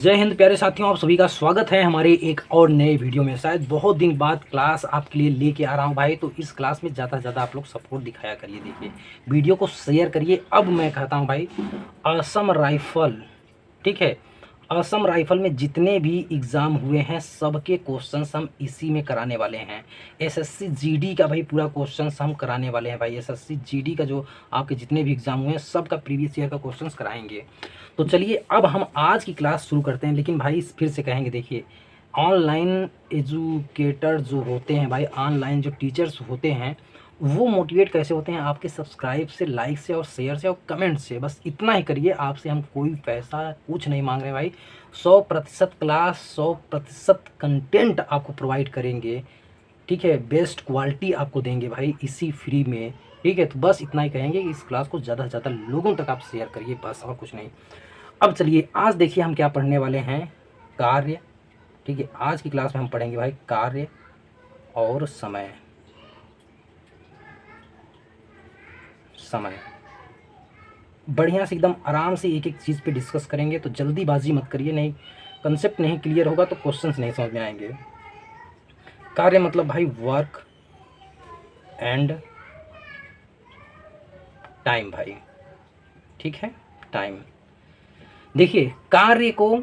जय हिंद प्यारे साथियों, आप सभी का स्वागत है हमारे एक और नए वीडियो में। शायद बहुत दिन बाद क्लास आपके लिए लेके आ रहा हूं भाई, तो इस क्लास में ज़्यादा से ज़्यादा आप लोग सपोर्ट दिखाया करिए। देखिए वीडियो को शेयर करिए। अब मैं कहता हूं भाई, असम राइफल, ठीक है, असम राइफल में जितने भी एग्ज़ाम हुए हैं सबके क्वेश्चंस हम इसी में कराने वाले हैं। एसएससी जीडी का भाई पूरा क्वेश्चंस हम कराने वाले हैं भाई। एसएससी जीडी का जो आपके जितने भी एग्ज़ाम हुए हैं सबका प्रीवियस ईयर का क्वेश्चंस कराएंगे। तो चलिए अब हम आज की क्लास शुरू करते हैं। लेकिन भाई फिर से कहेंगे, देखिए ऑनलाइन एजुकेटर जो होते हैं भाई, ऑनलाइन जो टीचर्स होते हैं, वो मोटिवेट कैसे होते हैं? आपके सब्सक्राइब से, लाइक से और शेयर से और कमेंट से। बस इतना ही करिए। आपसे हम कोई पैसा कुछ नहीं मांग रहे भाई। 100% क्लास, 100% कंटेंट आपको प्रोवाइड करेंगे, ठीक है। बेस्ट क्वालिटी आपको देंगे भाई इसी फ्री में, ठीक है। तो बस इतना ही कहेंगे कि इस क्लास को ज़्यादा से ज़्यादा लोगों तक आप शेयर करिए, बस और कुछ नहीं। अब चलिए आज देखिए हम क्या पढ़ने वाले हैं, कार्य, ठीक है। आज की क्लास में हम पढ़ेंगे भाई कार्य और समय। समय बढ़िया से एकदम आराम से एक एक चीज़ पे डिस्कस करेंगे, तो जल्दीबाजी मत करिए, नहीं कंसेप्ट नहीं क्लियर होगा तो क्वेश्चंस नहीं समझ में आएंगे। कार्य मतलब भाई वर्क एंड टाइम भाई, ठीक है, टाइम। देखिए कार्य को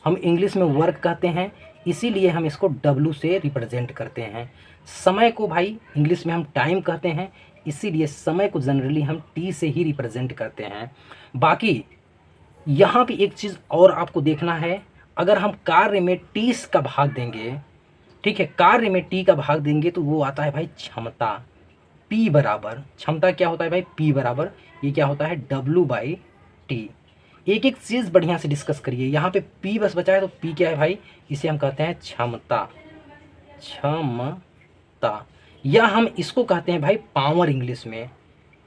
हम इंग्लिश में वर्क कहते हैं, इसीलिए हम इसको W से रिप्रेजेंट करते हैं। समय को भाई इंग्लिश में हम टाइम कहते हैं, इसीलिए समय को जनरली हम T से ही रिप्रेजेंट करते हैं। बाकी यहाँ पे एक चीज़ और आपको देखना है, अगर हम कार्य में T का भाग देंगे, ठीक है, कार्य में T का भाग देंगे तो वो आता है भाई क्षमता। P बराबर, क्षमता क्या होता है भाई? P बराबर, ये क्या होता है? W/T। एक एक चीज़ बढ़िया से डिस्कस करिए। यहाँ पे P बस बचा है, तो P क्या है भाई? इसे हम कहते हैं क्षमता, क्षमता, या हम इसको कहते हैं भाई पावर इंग्लिश में,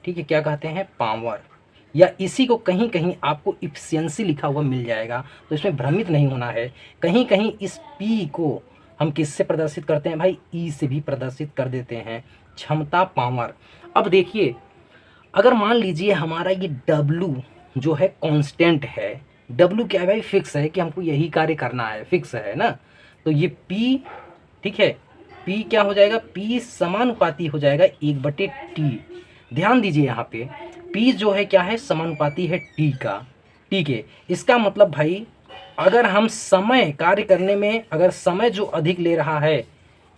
ठीक है। क्या कहते हैं? पावर। या इसी को कहीं कहीं आपको इफिशियंसी लिखा हुआ मिल जाएगा, तो इसमें भ्रमित नहीं होना है। कहीं कहीं इस P को हम किससे प्रदर्शित करते हैं भाई? E से भी प्रदर्शित कर देते हैं, क्षमता, पावर। अब देखिए अगर मान लीजिए हमारा ये W जो है कांस्टेंट है, W क्या है भाई? फिक्स है कि हमको यही कार्य करना है, फिक्स है ना। तो ये P, ठीक है, P क्या हो जाएगा? P समानुपाती हो जाएगा 1/T। ध्यान दीजिए यहाँ पे P जो है क्या है? समानुपाती है T का, ठीक है। इसका मतलब भाई अगर हम समय कार्य करने में, अगर समय जो अधिक ले रहा है,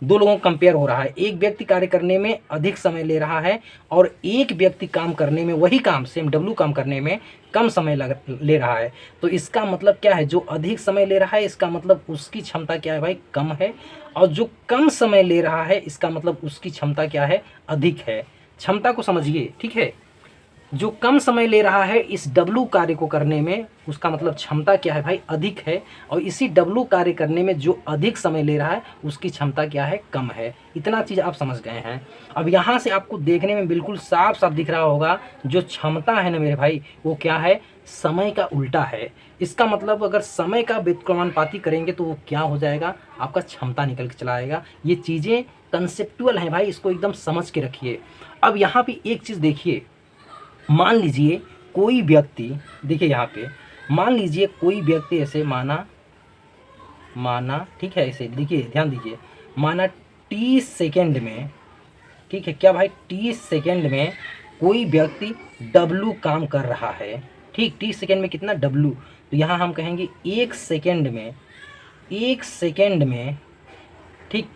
दो लोगों का कंपेयर हो रहा है, एक व्यक्ति कार्य करने में अधिक समय ले रहा है और एक व्यक्ति काम करने में, वही काम सेम W काम करने में कम समय ले रहा है, तो इसका मतलब क्या है? जो अधिक समय ले रहा है इसका मतलब उसकी क्षमता क्या है भाई? कम है। और जो कम समय ले रहा है इसका मतलब उसकी क्षमता क्या है? अधिक है। क्षमता को समझिए, ठीक है। जो कम समय ले रहा है इस W कार्य को करने में, उसका मतलब क्षमता क्या है भाई? अधिक है। और इसी W कार्य करने में जो अधिक समय ले रहा है उसकी क्षमता क्या है? कम है। इतना चीज़ आप समझ गए हैं। अब यहाँ से आपको देखने में बिल्कुल साफ साफ दिख रहा होगा, जो क्षमता है ना मेरे भाई, वो क्या है? समय का उल्टा है। इसका मतलब अगर समय का व्युत्क्रमानुपाती करेंगे तो वो क्या हो जाएगा? आपका क्षमता निकल के चला आएगा। ये चीज़ें कंसेप्चुअल हैं भाई, इसको एकदम समझ के रखिए। अब यहाँ पे एक चीज़ देखिए, मान लीजिए कोई व्यक्ति, देखिए यहाँ पे मान लीजिए कोई व्यक्ति ऐसे माना, ठीक है, ऐसे देखिए, ध्यान दीजिए, माना T सेकेंड में, ठीक है, क्या भाई? T सेकेंड में कोई व्यक्ति W काम कर रहा है, ठीक। T सेकेंड में कितना? W। तो यहाँ हम कहेंगे एक सेकेंड में, एक सेकेंड में, ठीक,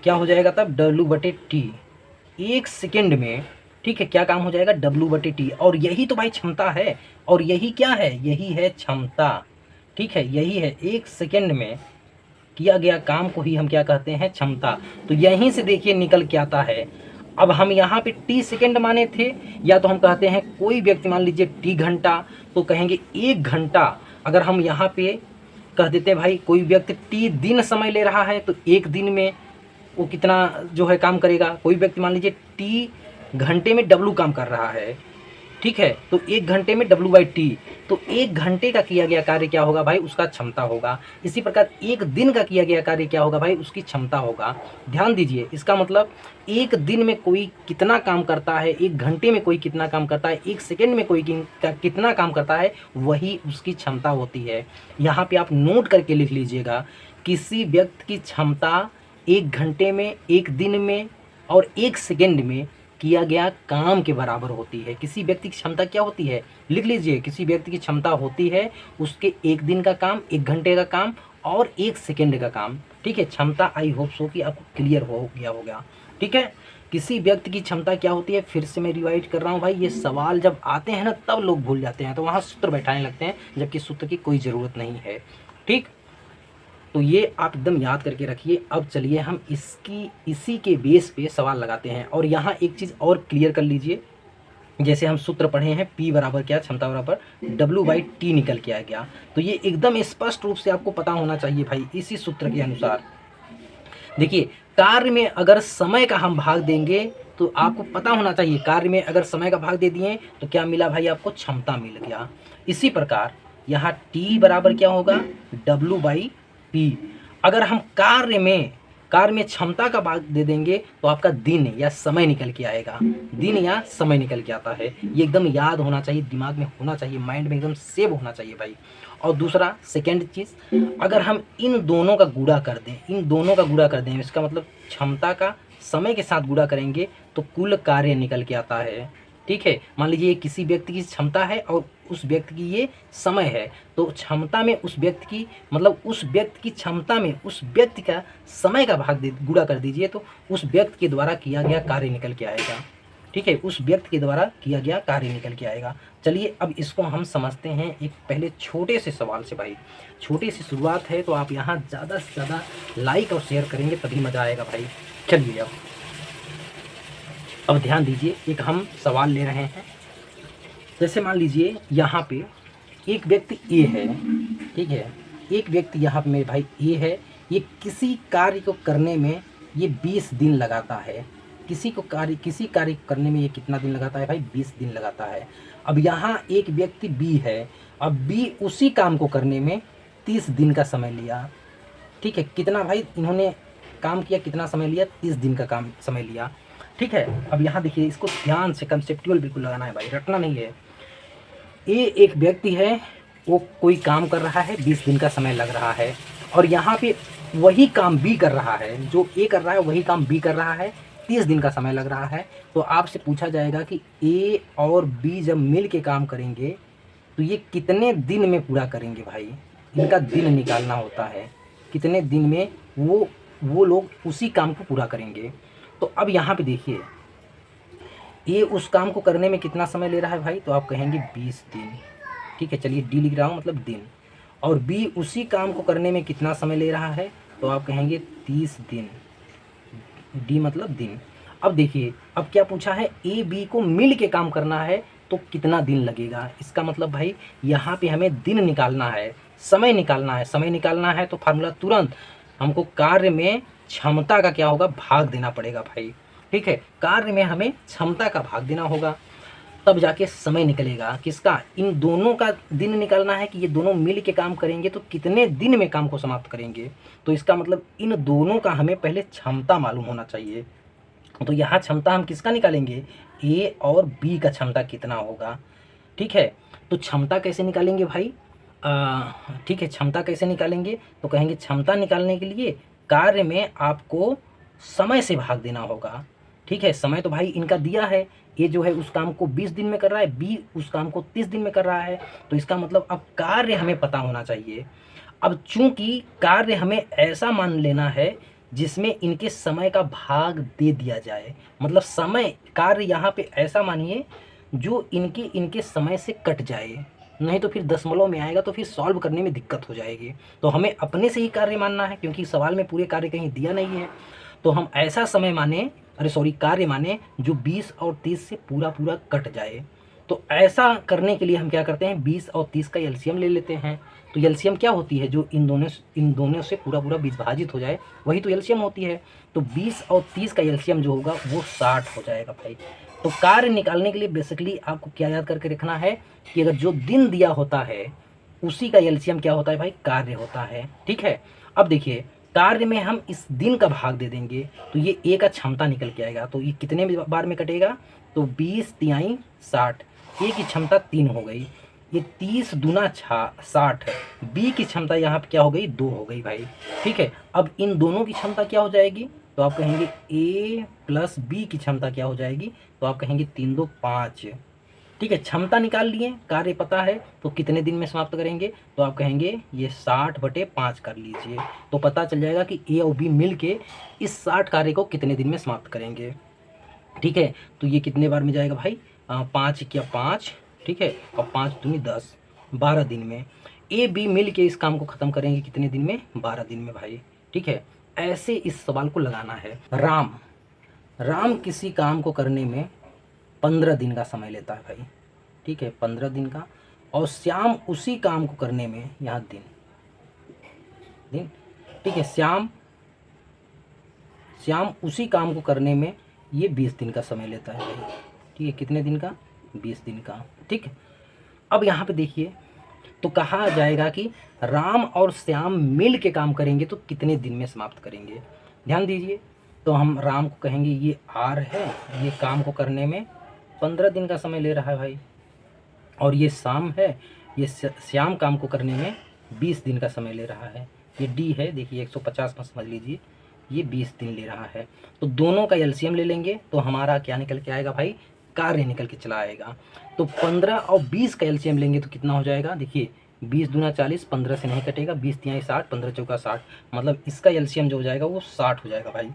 क्या हो जाएगा तब? W/T। एक सेकेंड में, ठीक है, क्या काम हो जाएगा? W/T। और यही तो भाई क्षमता है, और यही क्या है? यही है क्षमता, ठीक है। यही है, एक सेकेंड में किया गया काम को ही हम क्या कहते हैं? क्षमता। तो यहीं से देखिए निकल के आता है। अब हम यहाँ पे T सेकेंड माने थे, या तो हम कहते हैं कोई व्यक्ति मान लीजिए T घंटा, तो कहेंगे 1 घंटा। अगर हम यहाँ पे कह देते हैं भाई कोई व्यक्ति T दिन समय ले रहा है, तो एक दिन में वो कितना जो है काम करेगा। कोई व्यक्ति मान लीजिए T घंटे में W काम कर रहा है, ठीक है। तो 1 घंटे में W/T, तो 1 घंटे का किया गया कार्य क्या होगा भाई, उसका क्षमता होगा। इसी प्रकार 1 दिन का किया गया कार्य क्या होगा भाई, उसकी क्षमता होगा। ध्यान दीजिए, इसका मतलब 1 दिन में कोई कितना काम करता है, 1 घंटे में कोई कितना काम करता है, 1 सेकंड में कोई कितना काम करता है, वही उसकी क्षमता होती है। यहाँ पे आप नोट करके लिख लीजिएगा, किसी व्यक्ति की क्षमता 1 घंटे में, 1 दिन में और 1 सेकंड में किया गया काम के बराबर होती है। किसी व्यक्ति की क्षमता क्या होती है, लिख लीजिए, किसी व्यक्ति की क्षमता होती है उसके 1 दिन का काम, 1 घंटे का काम और 1 सेकंड का काम। ठीक है, क्षमता आई होप सो कि आपको क्लियर हो गया होगा। ठीक है, किसी व्यक्ति की क्षमता क्या होती है, फिर से मैं रिवाइज कर रहा हूँ भाई, ये सवाल जब आते हैं ना तब लोग भूल जाते हैं, तो वहाँ सूत्र बैठाने लगते हैं, जबकि सूत्र की कोई ज़रूरत नहीं है। ठीक, तो ये आप एकदम याद करके रखिए। अब चलिए हम इसी के बेस पे सवाल लगाते हैं। और यहाँ एक चीज़ और क्लियर कर लीजिए, जैसे हम सूत्र पढ़े हैं, P बराबर क्या, क्षमता बराबर W/T निकल के आ गया। तो ये एकदम स्पष्ट रूप से आपको पता होना चाहिए भाई, इसी सूत्र के अनुसार। देखिए, कार्य में अगर समय का हम भाग देंगे तो आपको पता होना चाहिए, कार्य में अगर समय का भाग दे दिए तो क्या मिला भाई, आपको क्षमता मिल गया। इसी प्रकार यहाँ T बराबर क्या होगा, W/P। अगर हम कार्य में क्षमता का भाग दे देंगे तो आपका दिन या समय निकल के आएगा, दिन या समय निकल के आता है। ये एकदम याद होना चाहिए, दिमाग में होना चाहिए, माइंड में एकदम सेव होना चाहिए भाई। और दूसरा सेकेंड चीज़, अगर हम इन दोनों का गुणा कर दें, इसका मतलब क्षमता का समय के साथ गुणा करेंगे तो कुल कार्य निकल के आता है। ठीक है, मान लीजिए किसी व्यक्ति की क्षमता है और उस व्यक्ति की ये समय है, तो क्षमता में उस व्यक्ति की, मतलब उस व्यक्ति की क्षमता में उस व्यक्ति का समय का भाग गुणा कर दीजिए तो उस व्यक्ति के द्वारा किया गया कार्य निकल के आएगा। ठीक है, उस व्यक्ति के द्वारा किया गया कार्य निकल के आएगा। चलिए अब इसको हम समझते हैं एक पहले छोटे से सवाल से भाई। छोटी सी शुरुआत है तो आप यहाँ ज़्यादा से ज़्यादा लाइक और शेयर करेंगे तभी मज़ा आएगा भाई। चलिए अब ध्यान दीजिए, एक हम सवाल ले रहे हैं। जैसे मान लीजिए यहाँ पे एक व्यक्ति ए है, ठीक है, एक व्यक्ति यहाँ पे मेरे भाई ए है, ये किसी कार्य को करने में ये 20 दिन लगाता है। किसी कार्य को करने में ये कितना दिन लगाता है भाई, 20 दिन लगाता है। अब यहाँ एक व्यक्ति बी है, अब बी उसी काम को करने में 30 दिन का समय लिया। ठीक है, कितना भाई इन्होंने काम किया, कितना समय लिया, 30 दिन का काम समय लिया। ठीक है, अब यहाँ देखिए, इसको ध्यान से कंसेप्चुअल बिल्कुल लगाना है भाई, रटना नहीं है। ए एक व्यक्ति है, वो कोई काम कर रहा है, 20 दिन का समय लग रहा है, और यहाँ पे वही काम बी कर रहा है, जो ए कर रहा है वही काम बी कर रहा है, 30 दिन का समय लग रहा है। तो आपसे पूछा जाएगा कि ए और बी जब मिल के काम करेंगे तो ये कितने दिन में पूरा करेंगे भाई, इनका दिन निकालना होता है, कितने दिन में वो लोग उसी काम को पूरा करेंगे। तो अब यहाँ पे देखिए, ए उस काम को करने में कितना समय ले रहा है भाई, तो आप कहेंगे 20 दिन। ठीक है, चलिए डी लिख रहा हूँ, मतलब दिन। और बी उसी काम को करने में कितना समय ले रहा है, तो आप कहेंगे 30 दिन, डी मतलब दिन। अब देखिए, अब क्या पूछा है, ए बी को मिल के काम करना है तो कितना दिन लगेगा। इसका मतलब भाई यहाँ पे हमें दिन निकालना है, समय निकालना है। समय निकालना है तो फार्मूला तुरंत हमको कार्य में क्षमता का क्या होगा, भाग देना पड़ेगा भाई। ठीक है, कार्य में हमें क्षमता का भाग देना होगा, तब जाके समय निकलेगा। किसका, इन दोनों का दिन निकालना है कि ये दोनों मिल के काम करेंगे तो कितने दिन में काम को समाप्त करेंगे। तो इसका मतलब इन दोनों का हमें पहले क्षमता मालूम होना चाहिए। तो यहाँ क्षमता हम किसका निकालेंगे, ए और बी का क्षमता कितना होगा। ठीक है, तो क्षमता कैसे निकालेंगे भाई, ठीक है, क्षमता कैसे निकालेंगे, तो कहेंगे क्षमता निकालने के लिए कार्य में आपको समय से भाग देना होगा। ठीक है, समय तो भाई इनका दिया है, ये जो है उस काम को 20 दिन में कर रहा है, बी उस काम को 30 दिन में कर रहा है। तो इसका मतलब अब कार्य हमें पता होना चाहिए। अब चूंकि कार्य हमें ऐसा मान लेना है जिसमें इनके समय का भाग दे दिया जाए, मतलब समय कार्य यहाँ पे ऐसा मानिए जो इनके समय से कट जाए, नहीं तो फिर दशमलव में आएगा तो फिर सॉल्व करने में दिक्कत हो जाएगी। तो हमें अपने से ही कार्य मानना है, क्योंकि सवाल में पूरे कार्य कहीं दिया नहीं है। तो हम ऐसा समय माने, कार्य माने जो 20 और 30 से पूरा कट जाए। तो ऐसा करने के लिए हम क्या करते हैं, 20 और 30 का एलसीएम ले लेते हैं। तो एलसीएम क्या होती है, जो इन दोनों से पूरा विभाजित हो जाए, वही तो एलसीएम होती है। तो 20 और 30 का एलसीएम जो होगा वो 60 हो जाएगा भाई। तो कार्य निकालने के लिए बेसिकली आपको क्या याद करके रखना है कि अगर जो दिन दिया होता है उसी का एलसीएम क्या होता है भाई, कार्य होता है। ठीक है, अब देखिए कार्य में हम इस दिन का भाग दे देंगे तो ये ए का क्षमता निकल के आएगा। तो ये कितने बार में कटेगा, तो 20 तिहाई 60, ए की क्षमता 3 हो गई, ये 30 दूना 60, बी की क्षमता यहाँ पे क्या हो गई, 2 हो गई भाई। ठीक है, अब इन दोनों की क्षमता क्या हो जाएगी, तो आप कहेंगे ए प्लस बी की क्षमता क्या हो जाएगी, तो आप कहेंगे 3 2 5। ठीक है, क्षमता निकाल लिए, कार्य पता है तो कितने दिन में समाप्त करेंगे, तो आप कहेंगे ये 60/5 कर लीजिए। तो पता चल जाएगा कि ए और बी मिल के इस 60 कार्य को कितने दिन में समाप्त करेंगे। ठीक है, तो ये कितने बार में जाएगा भाई, 5 क्या 5, ठीक है, और 5 दूनी 10, 12 दिन में। ए बी मिल के इस काम को ख़त्म करेंगे कितने दिन में, 12 दिन में भाई। ठीक है, ऐसे इस सवाल को लगाना है। राम किसी काम को करने में 15 दिन का समय लेता है भाई। ठीक है, 15 दिन का, और श्याम उसी काम को करने में यहाँ दिन। ठीक है, श्याम उसी काम को करने में ये 20 दिन का समय लेता है भाई। ठीक है, कितने दिन का, 20 दिन का। ठीक है, अब यहाँ पे देखिए तो कहा जाएगा कि राम और श्याम मिल के काम करेंगे तो कितने दिन में समाप्त करेंगे। ध्यान दीजिए, तो हम राम को कहेंगे ये आर है, ये काम को करने में 15 दिन का समय ले रहा है भाई, और ये श्याम है, ये श्याम काम को करने में 20 दिन का समय ले रहा है। ये डी है, देखिए 150 में समझ लीजिए, ये 20 दिन ले रहा है। तो दोनों का एलसीएम ले लेंगे तो हमारा क्या निकल के आएगा भाई, कार्य निकल के चला आएगा। तो 15 और 20 का एलसीएम लेंगे तो कितना हो जाएगा, देखिए 20 दूना 40, 15 से नहीं कटेगा, 20 तिहाई 60, 15 चौका 60, मतलब इसका एलसीएम जो हो जाएगा वो 60 हो जाएगा भाई।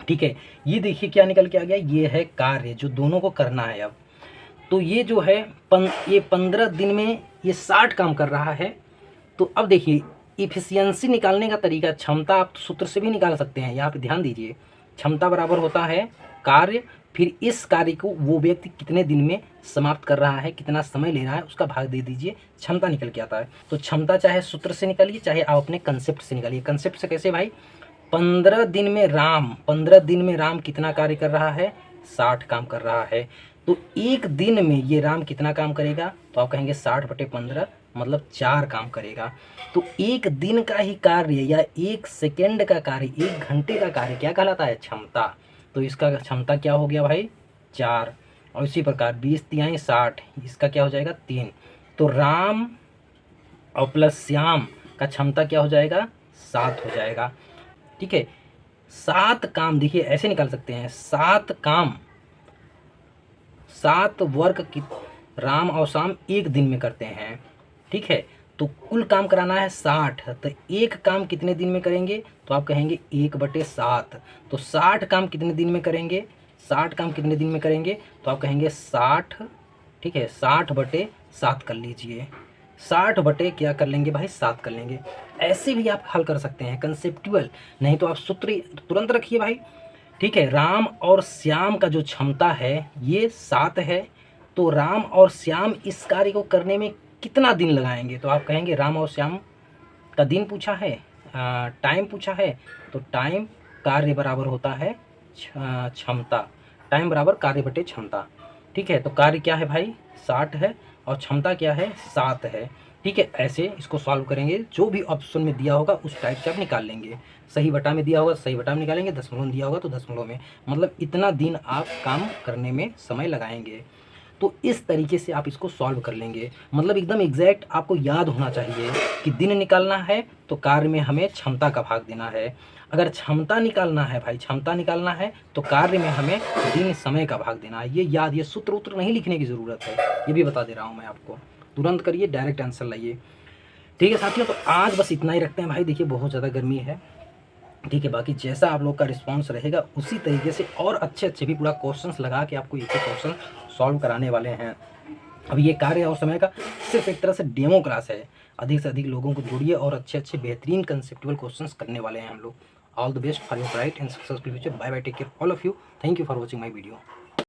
ठीक है, ये देखिए क्या निकल के आ गया, ये है कार्य जो दोनों को करना है। अब तो ये जो है ये 15 दिन में ये 60 काम कर रहा है। तो अब देखिए इफिशियंसी निकालने का तरीका, क्षमता आप सूत्र से भी निकाल सकते हैं। यहाँ पे ध्यान दीजिए, क्षमता बराबर होता है कार्य, फिर इस कार्य को वो व्यक्ति कितने दिन में समाप्त कर रहा है, कितना समय ले रहा है, उसका भाग दे दीजिए, क्षमता निकल के आता है। तो क्षमता चाहे सूत्र से निकालिए चाहे आप अपने कंसेप्ट से निकालिए। कंसेप्ट से कैसे भाई, 15 दिन में राम कितना कार्य कर रहा है, 60 काम कर रहा है। तो एक दिन में ये राम कितना काम करेगा, तो आप कहेंगे 60/15, मतलब 4 काम करेगा। तो एक दिन का ही कार्य या एक सेकेंड का कार्य, एक घंटे का कार्य क्या कहलाता है, क्षमता। तो इसका क्षमता क्या हो गया भाई, 4। और इसी प्रकार 20 तिहाई 60, इसका क्या हो जाएगा, 3। तो राम और प्लस श्याम का क्षमता क्या हो जाएगा, 7 हो जाएगा। ठीक है, 7 काम, देखिए ऐसे निकाल सकते हैं, 7 काम, 7 वर्ग की राम और श्याम एक दिन में करते हैं। ठीक है, तो कुल काम कराना है 60, तो एक काम कितने दिन में करेंगे, तो आप कहेंगे 1/7। तो 60 काम कितने दिन में करेंगे, 60 काम कितने दिन में करेंगे, तो आप कहेंगे 60। ठीक है, 60/7 कर लीजिए, 60 बटे क्या कर लेंगे भाई, 7 कर लेंगे। ऐसे भी आप हल कर सकते हैं कंसेप्चुअल, नहीं तो आप सूत्र तुरंत रखिए भाई। ठीक है, राम और श्याम का जो क्षमता है ये 7 है, तो राम और श्याम इस कार्य को करने में कितना दिन लगाएंगे, तो आप कहेंगे राम और श्याम का दिन पूछा है, टाइम पूछा है, तो टाइम कार्य बराबर होता है क्षमता, टाइम बराबर कार्य बटे क्षमता। ठीक है, तो कार्य क्या है भाई, 60 है, और क्षमता क्या है, 7 है। ठीक है, ऐसे इसको सॉल्व करेंगे, जो भी ऑप्शन में दिया होगा उस टाइप से आप निकाल लेंगे। सही बटा में दिया होगा सही बटा में निकालेंगे, दशमलव में दिया होगा तो दशमलव में, मतलब इतना दिन आप काम करने में समय लगाएंगे। तो इस तरीके से आप इसको सॉल्व कर लेंगे, मतलब एकदम एग्जैक्ट आपको याद होना चाहिए कि दिन निकालना है तो कार्य में हमें क्षमता का भाग देना है। अगर क्षमता निकालना है भाई, क्षमता निकालना है तो कार्य में हमें दिन समय का भाग देना है। ये याद, ये सूत्र उत्र नहीं लिखने की ज़रूरत है, ये भी बता दे रहा हूँ मैं आपको। तुरंत करिए, डायरेक्ट आंसर लाइए। ठीक है साथियों, तो आज बस इतना ही रखते हैं भाई। देखिए बहुत ज़्यादा गर्मी है। ठीक है, बाकी जैसा आप लोग का रिस्पांस रहेगा उसी तरीके से और अच्छे भी पूरा क्वेश्चंस लगा के आपको एक क्वेश्चन सॉल्व कराने वाले हैं। अब ये कार्य और समय का सिर्फ एक तरह से डेमो क्लास है। अधिक से अधिक लोगों को जोड़िए और अच्छे बेहतरीन कंसेप्चुअल क्वेश्चंस करने वाले हैं हम लोग। All the best for your bright and successful future. Bye bye, take care all of you. Thank you for watching my video.